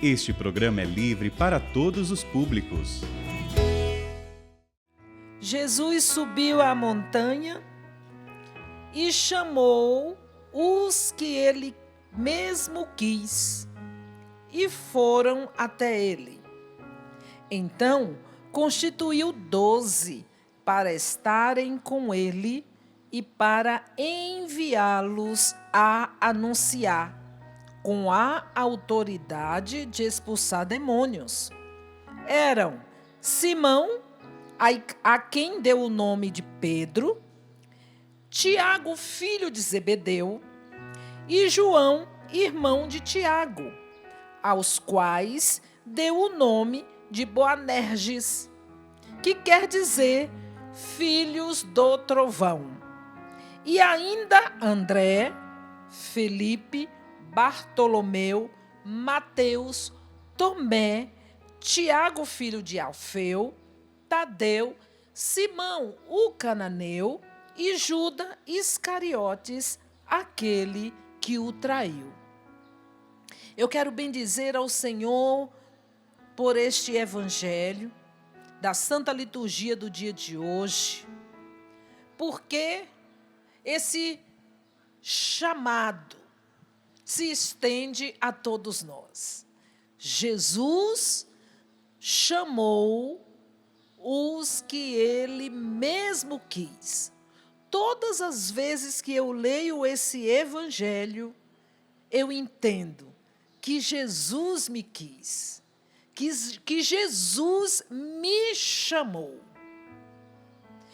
Este programa é livre para todos os públicos. Jesus subiu à montanha e chamou os que ele mesmo quis, e foram até ele. Então, constituiu 12 para estarem com ele e para enviá-los a anunciar, com a autoridade de expulsar demônios. Eram Simão, a quem deu o nome de Pedro, Tiago, filho de Zebedeu, e João, irmão de Tiago, aos quais deu o nome de Boanerges, que quer dizer filhos do trovão. E ainda André, Felipe, Bartolomeu, Mateus, Tomé, Tiago, filho de Alfeu, Tadeu, Simão, o cananeu, e Judas Iscariotes, aquele que o traiu. Eu quero bendizer ao Senhor por este evangelho da Santa Liturgia do dia de hoje, porque esse chamado se estende a todos nós. Jesus chamou os que ele mesmo quis. Todas as vezes que eu leio esse evangelho, eu entendo que Jesus me quis, que Jesus me chamou.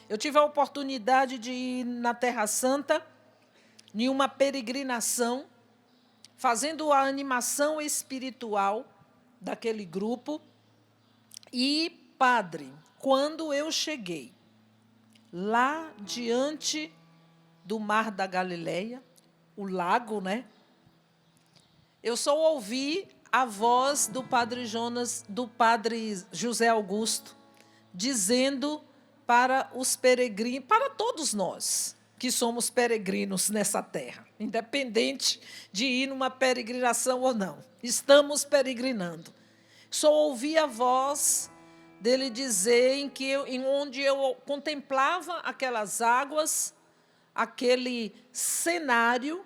Eu tive a oportunidade de ir na Terra Santa, em uma peregrinação, fazendo a animação espiritual daquele grupo. E, padre, quando eu cheguei lá diante do Mar da Galileia, o lago, né? Eu só ouvi a voz do padre José Augusto, dizendo para os peregrinos, para todos nós que somos peregrinos nessa terra, independente de ir numa peregrinação ou não, estamos peregrinando. Só ouvi a voz dele dizer em onde eu contemplava aquelas águas, aquele cenário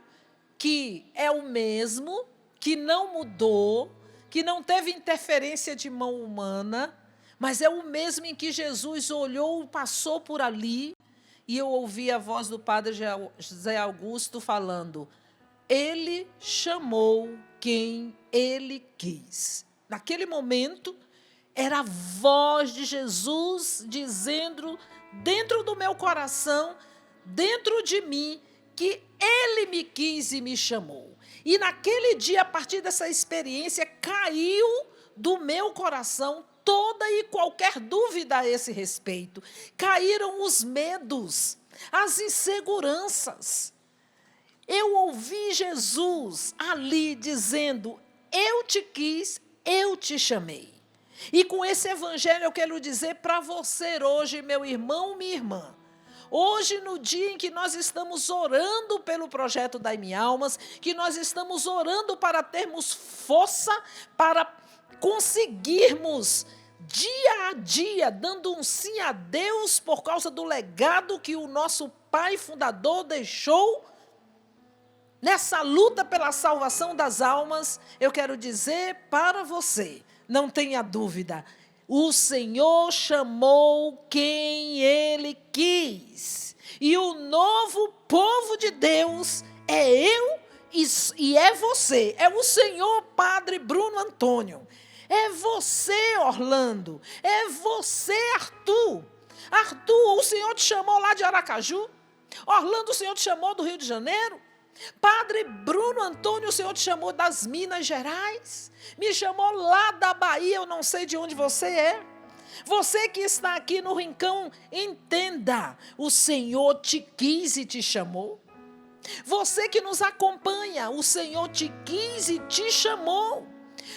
que é o mesmo, que não mudou, que não teve interferência de mão humana, mas é o mesmo em que Jesus olhou, passou por ali, e eu ouvi a voz do padre José Augusto falando: ele chamou quem ele quis. Naquele momento, era a voz de Jesus dizendo dentro do meu coração, dentro de mim, que ele me quis e me chamou. E naquele dia, a partir dessa experiência, caiu do meu coração toda e qualquer dúvida a esse respeito. Caíram os medos, as inseguranças. Eu ouvi Jesus ali dizendo: eu te quis, eu te chamei. E com esse evangelho eu quero dizer para você hoje, meu irmão, minha irmã, hoje, no dia em que nós estamos orando pelo projeto Dai-me Almas, que nós estamos orando para termos força, para conseguirmos, dia a dia, dando um sim a Deus por causa do legado que o nosso Pai Fundador deixou, nessa luta pela salvação das almas, eu quero dizer para você, não tenha dúvida, o Senhor chamou quem Ele quis. E o novo povo de Deus é eu e é você. É o Senhor Padre Bruno Antônio. É você, Orlando. É você, Arthur. Arthur, o Senhor te chamou lá de Aracaju. Orlando, o Senhor te chamou do Rio de Janeiro. Padre Bruno Antônio, o Senhor te chamou das Minas Gerais, me chamou lá da Bahia, eu não sei de onde você é. Você que está aqui no Rincão, entenda, o Senhor te quis e te chamou. Você que nos acompanha, o Senhor te quis e te chamou.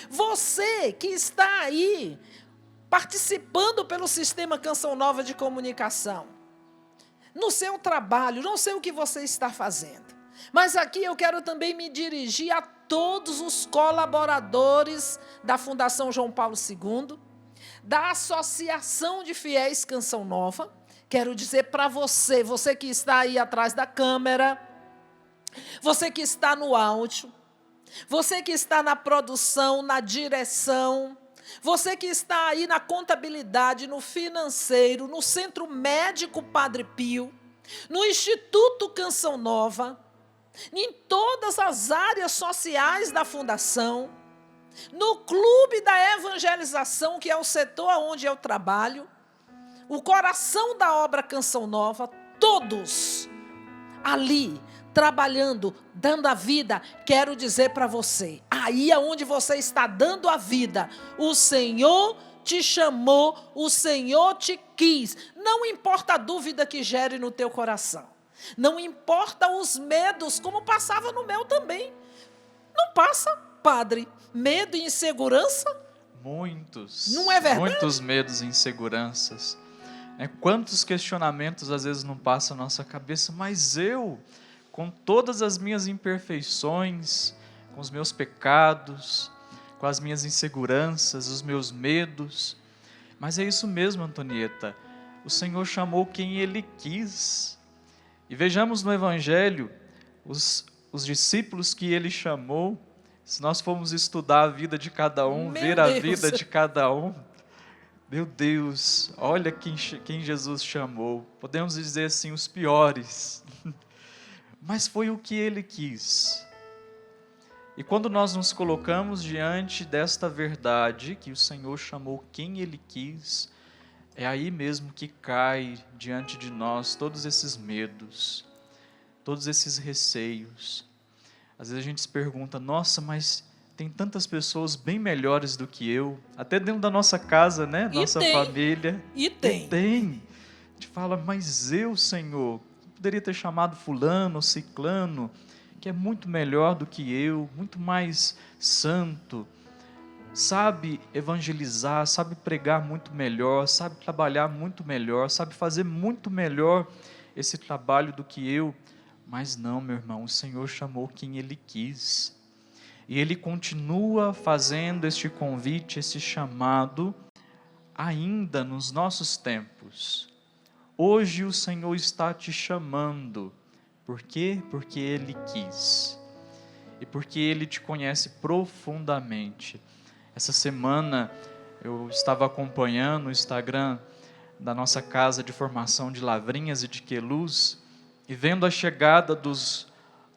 Você que está aí, participando pelo Sistema Canção Nova de Comunicação, no seu trabalho, não sei o que você está fazendo, mas aqui eu quero também me dirigir a todos os colaboradores da Fundação João Paulo II, da Associação de Fiéis Canção Nova. Quero dizer para você, você que está aí atrás da câmera, você que está no áudio, você que está na produção, na direção, você que está aí na contabilidade, no financeiro, no Centro Médico Padre Pio, no Instituto Canção Nova, em todas as áreas sociais da Fundação, no Clube da Evangelização, que é o setor onde eu trabalho, o coração da obra Canção Nova, todos ali, trabalhando, dando a vida. Quero dizer para você, aí aonde você está dando a vida, o Senhor te chamou, o Senhor te quis. Não importa a dúvida que gere no teu coração, não importa os medos, como passava no meu também. Não passa, padre, medo e insegurança? Muitos. Não é verdade? Muitos medos e inseguranças. Quantos questionamentos às vezes não passam na nossa cabeça, mas eu, com todas as minhas imperfeições, com os meus pecados, com as minhas inseguranças, os meus medos, mas é isso mesmo, Antonieta, o Senhor chamou quem Ele quis. E vejamos no Evangelho, os discípulos que Ele chamou, se nós formos estudar a vida de cada um, ver a vida de cada um, meu Deus, olha quem Jesus chamou. Podemos dizer assim, os piores. Mas foi o que Ele quis. E quando nós nos colocamos diante desta verdade, que o Senhor chamou quem Ele quis, é aí mesmo que cai diante de nós todos esses medos, todos esses receios. Às vezes a gente se pergunta, nossa, mas tem tantas pessoas bem melhores do que eu, até dentro da nossa casa, né? Nossa família. E tem. A gente fala, mas eu, Senhor, poderia ter chamado fulano, ciclano, que é muito melhor do que eu, muito mais santo, sabe evangelizar, sabe pregar muito melhor, sabe trabalhar muito melhor, sabe fazer muito melhor esse trabalho do que eu. Mas não, meu irmão, o Senhor chamou quem Ele quis. E Ele continua fazendo este convite, esse chamado, ainda nos nossos tempos. Hoje o Senhor está te chamando. Por quê? Porque Ele quis. E porque Ele te conhece profundamente. Essa semana eu estava acompanhando o Instagram da nossa casa de formação de Lavrinhas e de Queluz, e vendo a chegada dos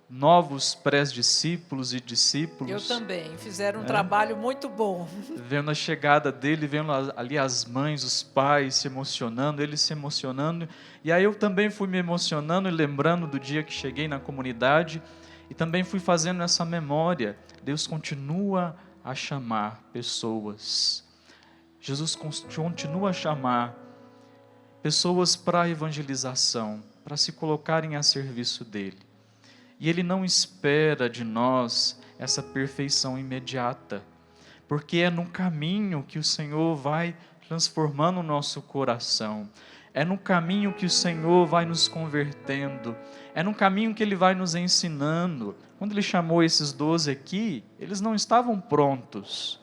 novos pré-discípulos e discípulos. Eu também, fizeram um trabalho muito bom. Vendo a chegada dele, vendo ali as mães, os pais se emocionando, eles se emocionando. E aí eu também fui me emocionando e lembrando do dia que cheguei na comunidade, e também fui fazendo essa memória. Deus continua a chamar pessoas. Jesus continua a chamar pessoas para a evangelização, para se colocarem a serviço dele. E Ele não espera de nós essa perfeição imediata, porque é no caminho que o Senhor vai transformando o nosso coração, é no caminho que o Senhor vai nos convertendo, é no caminho que Ele vai nos ensinando. Quando Ele chamou esses 12 aqui, eles não estavam prontos,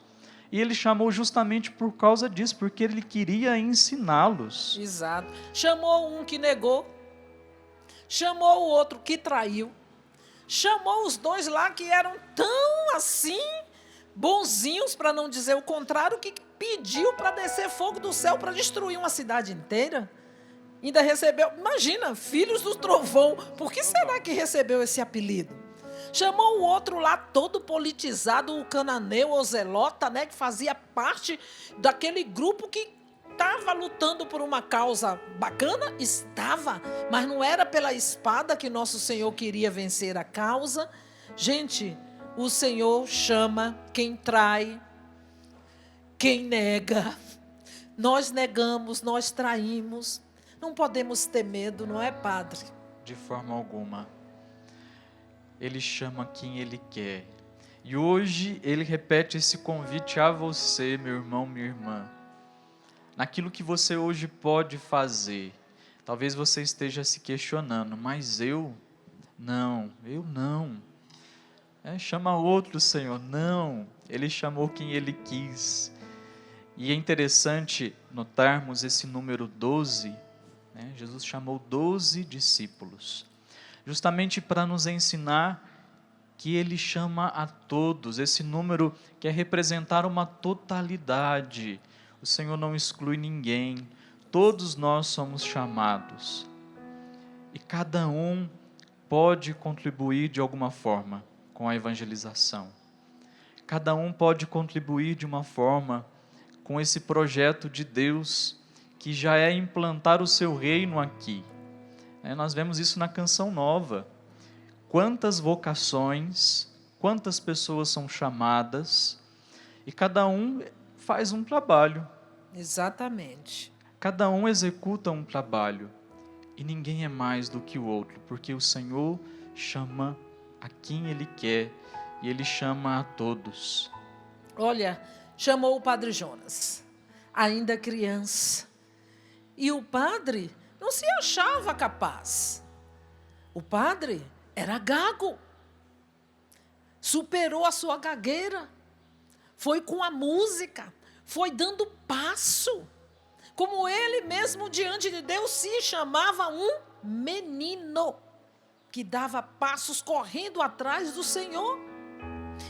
e Ele chamou justamente por causa disso, porque Ele queria ensiná-los. Exato. Chamou um que negou, chamou o outro que traiu, chamou os dois lá que eram tão assim, bonzinhos, para não dizer o contrário, que pediu para descer fogo do céu para destruir uma cidade inteira. Ainda recebeu, imagina, filhos do trovão. Por que será que recebeu esse apelido? Chamou o outro lá, todo politizado, o cananeu, o zelota, né, que fazia parte daquele grupo que estava lutando por uma causa bacana, estava, mas não era pela espada que nosso Senhor queria vencer a causa. Gente, o Senhor chama quem trai, quem nega. Nós negamos, nós traímos. Não podemos ter medo, não é, padre? De forma alguma. Ele chama quem Ele quer. E hoje Ele repete esse convite a você, meu irmão, minha irmã. Naquilo que você hoje pode fazer. Talvez você esteja se questionando, mas eu não. Chama outro, Senhor. Não, Ele chamou quem Ele quis. E é interessante notarmos esse número 12, Jesus chamou 12 discípulos, justamente para nos ensinar que Ele chama a todos. Esse número quer representar uma totalidade. O Senhor não exclui ninguém, todos nós somos chamados. E cada um pode contribuir de alguma forma com a evangelização. Cada um pode contribuir de uma forma com esse projeto de Deus, que já é implantar o seu reino aqui. Nós vemos isso na Canção Nova. Quantas vocações, quantas pessoas são chamadas, e cada um faz um trabalho. Exatamente. Cada um executa um trabalho, e ninguém é mais do que o outro, porque o Senhor chama a quem Ele quer, e Ele chama a todos. Olha, chamou o Padre Jonas, ainda criança, e o padre não se achava capaz. O padre era gago, superou a sua gagueira, foi com a música, foi dando passo, como ele mesmo diante de Deus se chamava um menino, que dava passos correndo atrás do Senhor.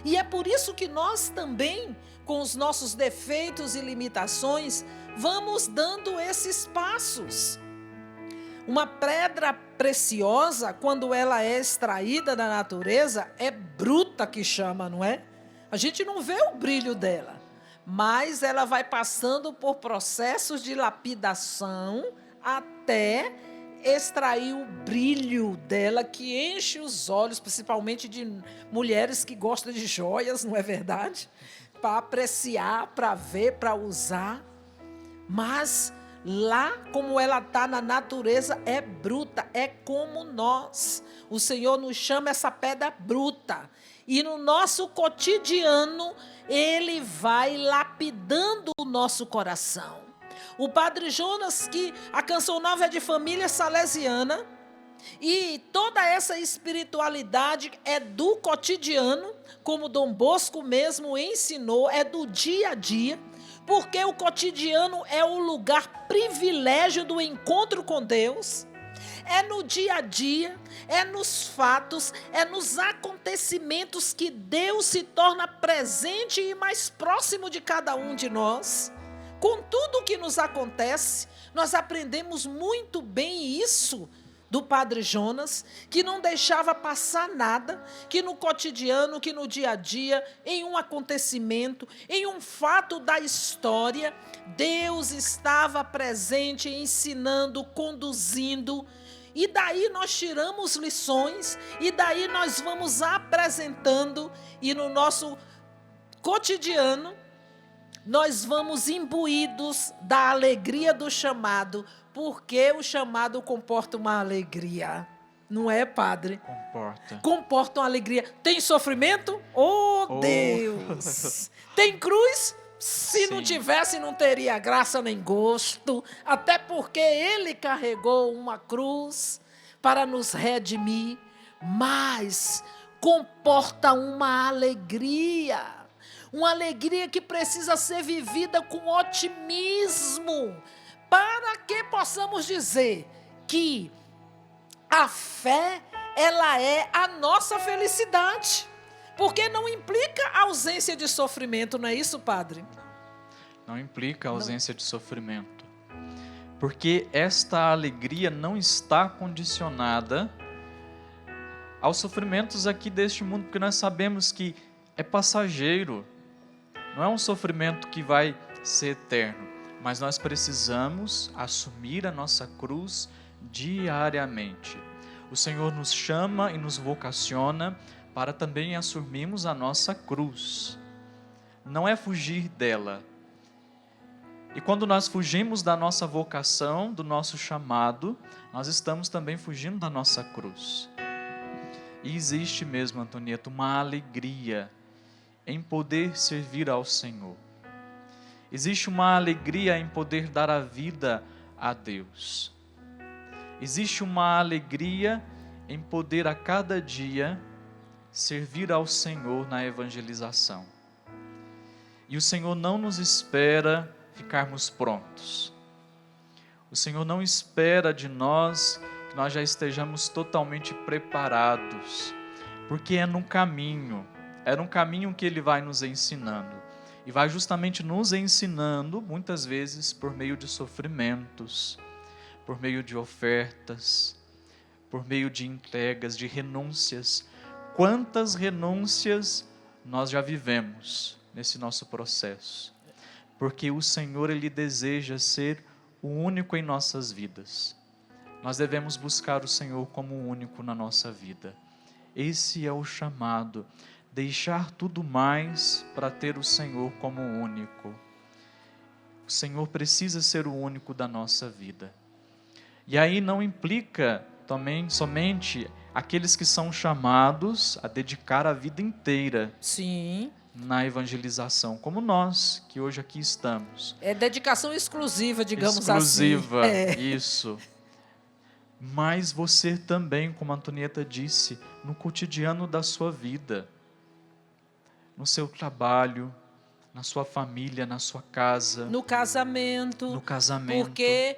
E é por isso que nós também, com os nossos defeitos e limitações, vamos dando esses passos. Uma pedra preciosa, quando ela é extraída da natureza, é bruta que chama, não é? A gente não vê o brilho dela, mas ela vai passando por processos de lapidação até extrair o brilho dela, que enche os olhos, principalmente de mulheres que gostam de joias, não é verdade? Para apreciar, para ver, para usar. Mas lá, como ela está na natureza, é bruta, é como nós. O Senhor nos chama essa pedra bruta. E no nosso cotidiano, Ele vai lapidando o nosso coração. O Padre Jonas, que a Canção Nova é de família salesiana, e toda essa espiritualidade é do cotidiano, como Dom Bosco mesmo ensinou, é do dia a dia, porque o cotidiano é o lugar privilégio do encontro com Deus, é no dia a dia, é nos fatos, é nos acontecimentos que Deus se torna presente e mais próximo de cada um de nós. Com tudo o que nos acontece, nós aprendemos muito bem isso do Padre Jonas, que não deixava passar nada, que no cotidiano, que no dia a dia, em um acontecimento, em um fato da história, Deus estava presente, ensinando, conduzindo. E daí nós tiramos lições, e daí nós vamos apresentando, e no nosso cotidiano, nós vamos imbuídos da alegria do chamado, porque o chamado comporta uma alegria. Não é, padre? Comporta. Comporta uma alegria. Tem sofrimento? Oh, Deus! Tem cruz? Se não tivesse, não teria graça nem gosto. Até porque Ele carregou uma cruz para nos redimir. Mas comporta uma alegria. Uma alegria que precisa ser vivida com otimismo, para que possamos dizer que a fé, ela é a nossa felicidade, porque não implica a ausência de sofrimento, não é isso, padre? Não implica a ausência de sofrimento, porque esta alegria não está condicionada aos sofrimentos aqui deste mundo, porque nós sabemos que é passageiro. Não é um sofrimento que vai ser eterno, mas nós precisamos assumir a nossa cruz diariamente. O Senhor nos chama e nos vocaciona para também assumirmos a nossa cruz. Não é fugir dela. E quando nós fugimos da nossa vocação, do nosso chamado, nós estamos também fugindo da nossa cruz. E existe mesmo, Antonieta, uma alegria em poder servir ao Senhor. Existe uma alegria em poder dar a vida a Deus. Existe uma alegria em poder a cada dia servir ao Senhor na evangelização. E o Senhor não nos espera ficarmos prontos. O Senhor não espera de nós que nós já estejamos totalmente preparados, porque é no caminho que Ele vai nos ensinando. E vai justamente nos ensinando, muitas vezes, por meio de sofrimentos, por meio de ofertas, por meio de entregas, de renúncias. Quantas renúncias nós já vivemos nesse nosso processo? Porque o Senhor, Ele deseja ser o único em nossas vidas. Nós devemos buscar o Senhor como o único na nossa vida. Esse é o chamado. Deixar tudo mais para ter o Senhor como o único. O Senhor precisa ser o único da nossa vida. E aí não implica também somente aqueles que são chamados a dedicar a vida inteira. Sim. Na evangelização, como nós, que hoje aqui estamos. É dedicação exclusiva, digamos exclusiva, assim. Exclusiva, isso. Mas você também, como a Antonieta disse, no cotidiano da sua vida, no seu trabalho, na sua família, na sua casa. No casamento. No casamento. Porque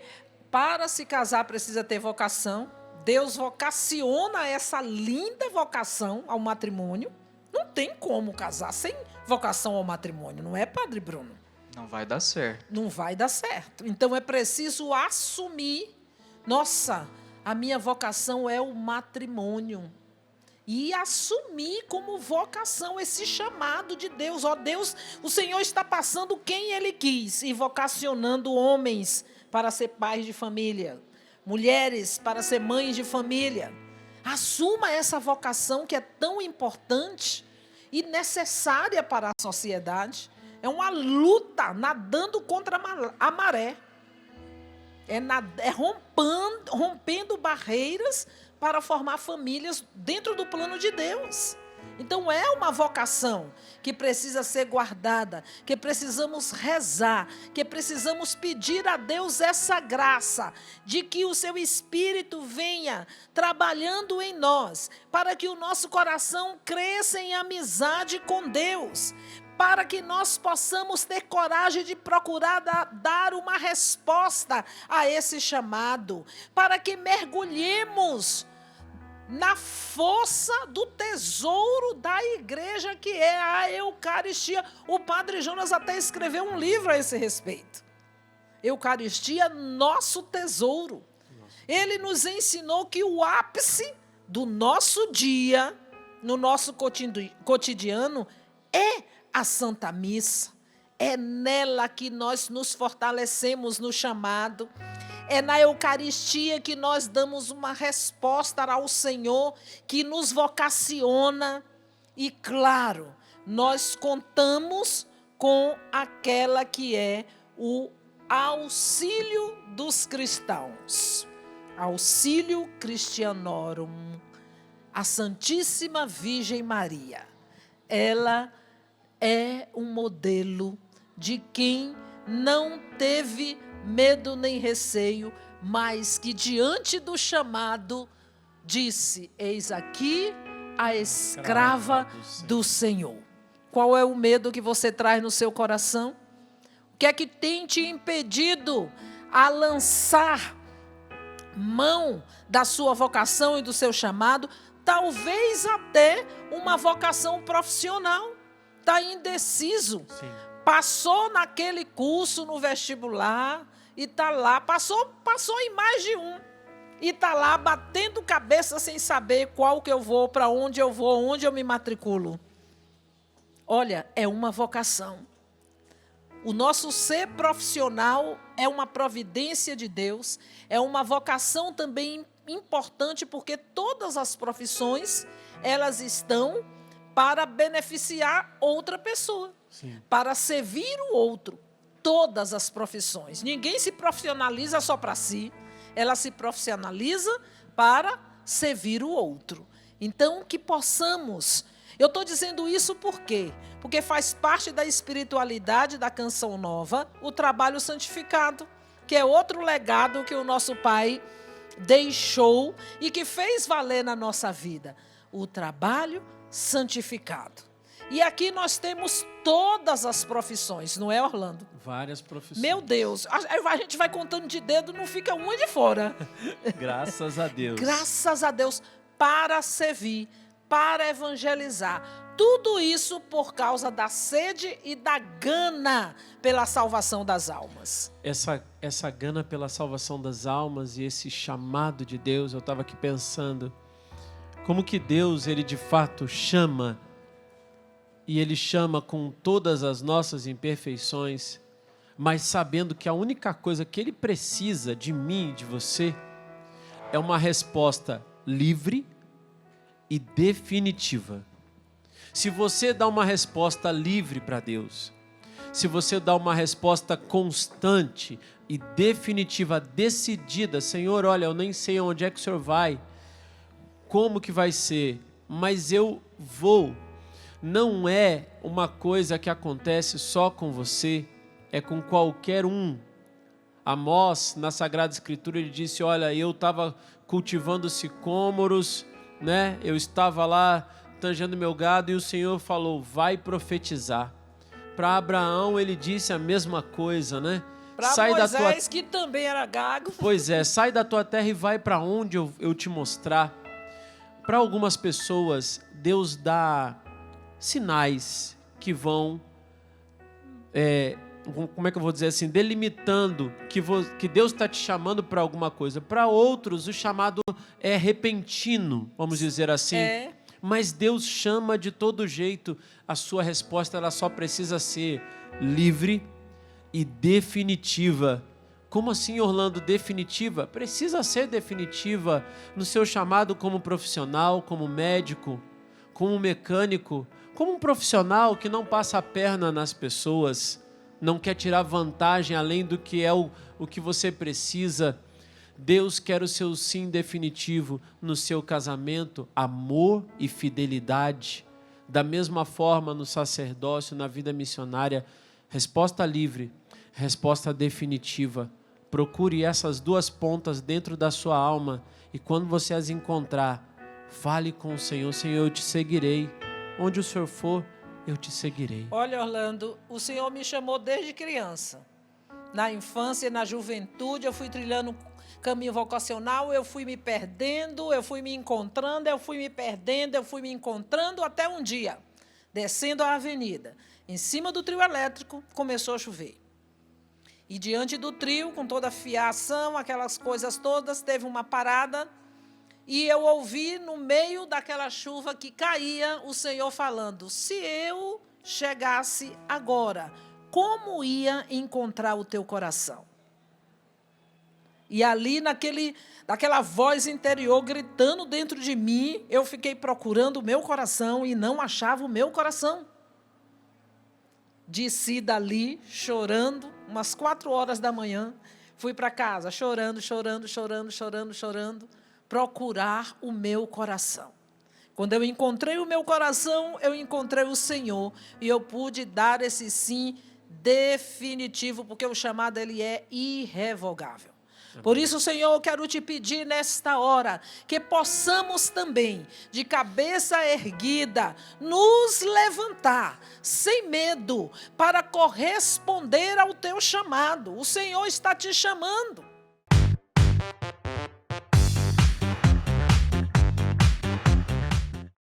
para se casar precisa ter vocação. Deus vocaciona essa linda vocação ao matrimônio. Não tem como casar sem vocação ao matrimônio, não é, Padre Bruno? Não vai dar certo. Não vai dar certo. Então é preciso assumir, nossa, a minha vocação é o matrimônio. E assumir como vocação esse chamado de Deus. Ó Deus, o Senhor está passando quem Ele quis e vocacionando homens para ser pais de família, mulheres para ser mães de família. Assuma essa vocação que é tão importante e necessária para a sociedade. É uma luta nadando contra a maré. É rompendo barreiras para formar famílias dentro do plano de Deus. Então é uma vocação que precisa ser guardada, que precisamos rezar, que precisamos pedir a Deus essa graça de que o seu Espírito venha trabalhando em nós, para que o nosso coração cresça em amizade com Deus, para que nós possamos ter coragem de procurar dar uma resposta a esse chamado, para que mergulhemos na força do tesouro da igreja, que é a Eucaristia. O Padre Jonas até escreveu um livro a esse respeito. Eucaristia, nosso tesouro. Ele nos ensinou que o ápice do nosso dia, no nosso cotidiano, é a Santa Missa. É nela que nós nos fortalecemos no chamado. É na Eucaristia que nós damos uma resposta ao Senhor, que nos vocaciona. E, claro, nós contamos com aquela que é o auxílio dos cristãos. Auxílio Christianorum. A Santíssima Virgem Maria. Ela é um modelo de quem não teve medo nem receio, mas que diante do chamado disse: eis aqui a escrava do Senhor. Qual é o medo que você traz no seu coração? O que é que tem te impedido a lançar mão da sua vocação e do seu chamado? Talvez até uma vocação profissional. Está indeciso. Sim. Passou naquele curso no vestibular e está lá, passou em mais de um, e está lá batendo cabeça sem saber qual que eu vou, para onde eu vou, onde eu me matriculo. Olha, é uma vocação. O nosso ser profissional é uma providência de Deus, é uma vocação também importante, porque todas as profissões, elas estão para beneficiar outra pessoa. Sim. Para servir o outro. Todas as profissões. Ninguém se profissionaliza só para si. Ela se profissionaliza para servir o outro. Então, que possamos... Eu estou dizendo isso por quê? Porque faz parte da espiritualidade da Canção Nova o trabalho santificado, que é outro legado que o nosso Pai deixou e que fez valer na nossa vida. o trabalho santificado. E aqui nós temos todas as profissões, não é, Orlando? Várias profissões. Meu Deus, a gente vai contando de dedo, não fica uma de fora. Graças a Deus. Graças a Deus, para servir, para evangelizar. Tudo isso por causa da sede e da gana pela salvação das almas. Essa gana pela salvação das almas e esse chamado de Deus, eu estava aqui pensando, como que Deus, Ele de fato chama, e Ele chama com todas as nossas imperfeições, mas sabendo que a única coisa que Ele precisa de mim e de você é uma resposta livre e definitiva. Se você dá uma resposta livre para Deus, se você dá uma resposta constante e definitiva, decidida, Senhor, olha, eu nem sei onde é que o Senhor vai, como que vai ser, mas eu vou. Não é uma coisa que acontece só com você, é com qualquer um. Amós, na Sagrada Escritura, ele disse, olha, eu estava cultivando sicômoros, né? Eu estava lá tangendo meu gado e o Senhor falou, vai profetizar. Para Abraão ele disse a mesma coisa, né? Para Moisés, que também era gago. Pois é, sai da tua terra e vai para onde eu te mostrar. Para algumas pessoas, Deus dá sinais que vão, como é que eu vou dizer assim, delimitando que Deus está te chamando para alguma coisa. Para outros, o chamado é repentino, vamos dizer assim. Mas Deus chama de todo jeito. A sua resposta ela só precisa ser livre e definitiva. Como assim, Orlando, definitiva? Precisa ser definitiva no seu chamado como profissional, como médico, como mecânico, como um profissional que não passa a perna nas pessoas, não quer tirar vantagem além do que é o que você precisa. Deus quer o seu sim definitivo no seu casamento, amor e fidelidade. Da mesma forma no sacerdócio, na vida missionária, resposta livre, resposta definitiva. Procure essas duas pontas dentro da sua alma e quando você as encontrar, fale com o Senhor, Senhor, eu te seguirei. Onde o Senhor for, eu te seguirei. Olha, Orlando, o Senhor me chamou desde criança. Na infância, na juventude, eu fui trilhando caminho vocacional, eu fui me perdendo, eu fui me encontrando, eu fui me perdendo, eu fui me encontrando, até um dia, descendo a avenida, em cima do trio elétrico, começou a chover. E diante do trio, com toda a fiação, aquelas coisas todas, teve uma parada, e eu ouvi no meio daquela chuva que caía o Senhor falando, se eu chegasse agora, como ia encontrar o teu coração? E ali, naquela voz interior gritando dentro de mim, eu fiquei procurando o meu coração e não achava o meu coração. Desci dali, chorando, umas 4 horas da manhã, fui para casa, chorando, procurar o meu coração. Quando eu encontrei o meu coração, eu encontrei o Senhor e eu pude dar esse sim definitivo, porque o chamado ele é irrevogável. Por isso, Senhor, eu quero te pedir nesta hora que possamos também, de cabeça erguida, nos levantar sem medo para corresponder ao teu chamado. O Senhor está te chamando.